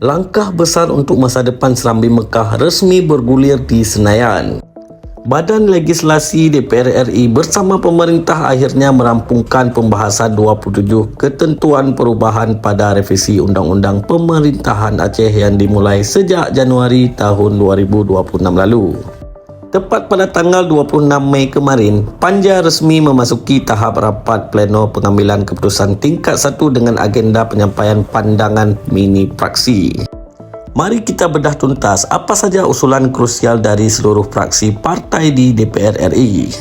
Langkah besar untuk masa depan Serambi Mekah resmi bergulir di Senayan. Badan Legislasi DPR RI bersama pemerintah akhirnya merampungkan pembahasan 27 ketentuan perubahan pada revisi Undang-Undang Pemerintahan Aceh yang dimulai sejak Januari tahun 2026 lalu. Tepat pada tanggal 26 Mei kemarin, Panja resmi memasuki tahap rapat pleno pengambilan keputusan tingkat 1 dengan agenda penyampaian pandangan mini praksi. Mari kita bedah tuntas apa saja usulan krusial dari seluruh fraksi partai di DPR RI.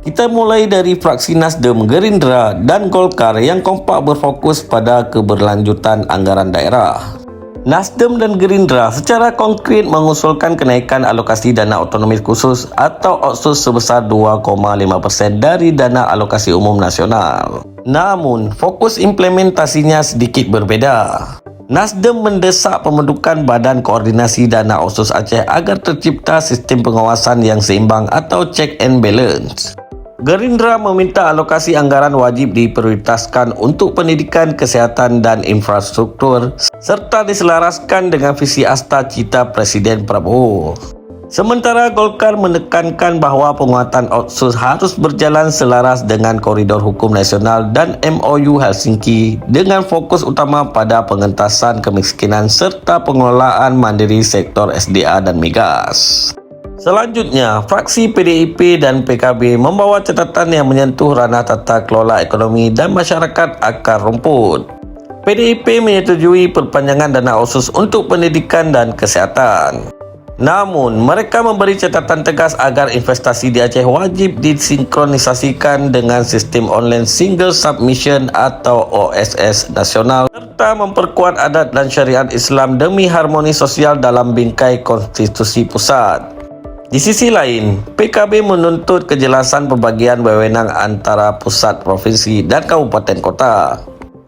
Kita mulai dari fraksi Nasdem, Gerindra dan Golkar yang kompak berfokus pada keberlanjutan anggaran daerah. Nasdem dan Gerindra secara konkret mengusulkan kenaikan alokasi dana otonomi khusus atau Otsus sebesar 2,5% dari dana alokasi umum nasional. Namun, fokus implementasinya sedikit berbeda. Nasdem mendesak pembentukan Badan Koordinasi Dana Otsus Aceh agar tercipta sistem pengawasan yang seimbang atau check and balance. Gerindra meminta alokasi anggaran wajib diprioritaskan untuk pendidikan, kesihatan dan infrastruktur serta diselaraskan dengan visi asta cita Presiden Prabowo. Sementara Golkar menekankan bahawa penguatan Otsus harus berjalan selaras dengan koridor hukum nasional dan MOU Helsinki dengan fokus utama pada pengentasan kemiskinan serta pengelolaan mandiri sektor SDA dan migas. Selanjutnya, fraksi PDIP dan PKB membawa catatan yang menyentuh ranah tata kelola ekonomi dan masyarakat akar rumput. PDIP menyetujui perpanjangan dana Otsus untuk pendidikan dan kesihatan. Namun, mereka memberi catatan tegas agar investasi di Aceh wajib disinkronisasikan dengan sistem online single submission atau OSS nasional serta memperkuat adat dan syariat Islam demi harmoni sosial dalam bingkai konstitusi pusat. Di sisi lain, PKB menuntut kejelasan pembagian wewenang antara pusat, provinsi dan kabupaten kota.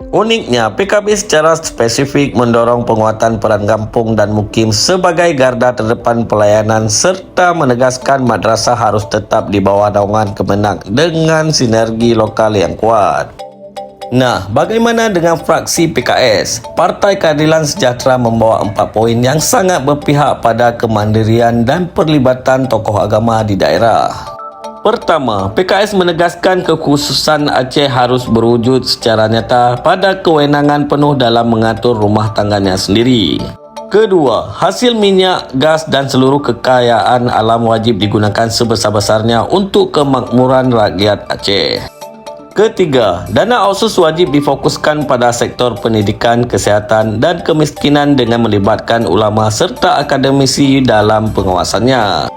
Uniknya, PKB secara spesifik mendorong penguatan peran kampung dan mukim sebagai garda terdepan pelayanan serta menegaskan madrasah harus tetap di bawah naungan Kemenak dengan sinergi lokal yang kuat. Nah, bagaimana dengan fraksi PKS? Partai Keadilan Sejahtera membawa 4 poin yang sangat berpihak pada kemandirian dan perlibatan tokoh agama di daerah. Pertama, PKS menegaskan kekhususan Aceh harus berwujud secara nyata pada kewenangan penuh dalam mengatur rumah tangganya sendiri. Kedua, hasil minyak, gas dan seluruh kekayaan alam wajib digunakan sebesar-besarnya untuk kemakmuran rakyat Aceh. Ketiga, dana Otsus wajib difokuskan pada sektor pendidikan, kesihatan dan kemiskinan dengan melibatkan ulama serta akademisi dalam pengawasannya.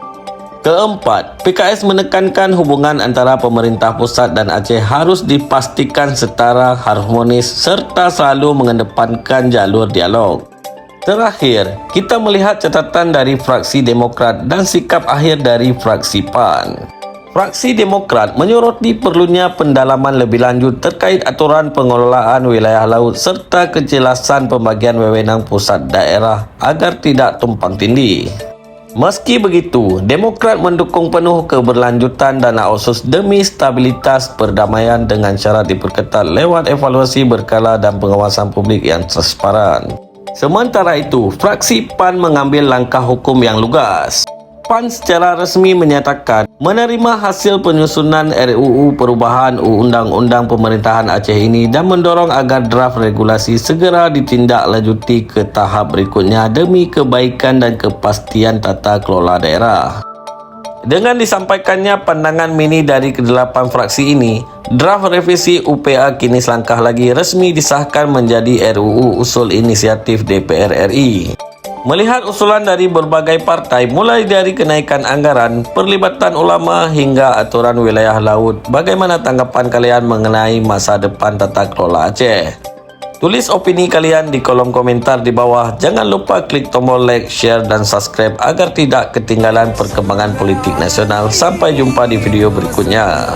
Keempat, PKS menekankan hubungan antara pemerintah pusat dan Aceh harus dipastikan setara, harmonis serta selalu mengedepankan jalur dialog. Terakhir, kita melihat catatan dari fraksi Demokrat dan sikap akhir dari fraksi PAN. Fraksi Demokrat menyoroti perlunya pendalaman lebih lanjut terkait aturan pengelolaan wilayah laut serta kejelasan pembagian wewenang pusat daerah agar tidak tumpang tindih. Meski begitu, Demokrat mendukung penuh keberlanjutan dana Otsus demi stabilitas perdamaian dengan syarat diperketat lewat evaluasi berkala dan pengawasan publik yang transparan. Sementara itu, fraksi PAN mengambil langkah hukum yang lugas. PAN secara resmi menyatakan menerima hasil penyusunan RUU perubahan Undang-Undang Pemerintahan Aceh ini dan mendorong agar draft regulasi segera ditindaklanjuti ke tahap berikutnya demi kebaikan dan kepastian tata kelola daerah. Dengan disampaikannya pandangan mini dari ke-8 fraksi ini, draft revisi UPA kini selangkah lagi resmi disahkan menjadi RUU usul inisiatif DPR RI. Melihat usulan dari berbagai partai mulai dari kenaikan anggaran, perlibatan ulama hingga aturan wilayah laut, bagaimana tanggapan kalian mengenai masa depan tata kelola Aceh? Tulis opini kalian di kolom komentar di bawah. Jangan lupa klik tombol like, share dan subscribe agar tidak ketinggalan perkembangan politik nasional. Sampai jumpa di video berikutnya.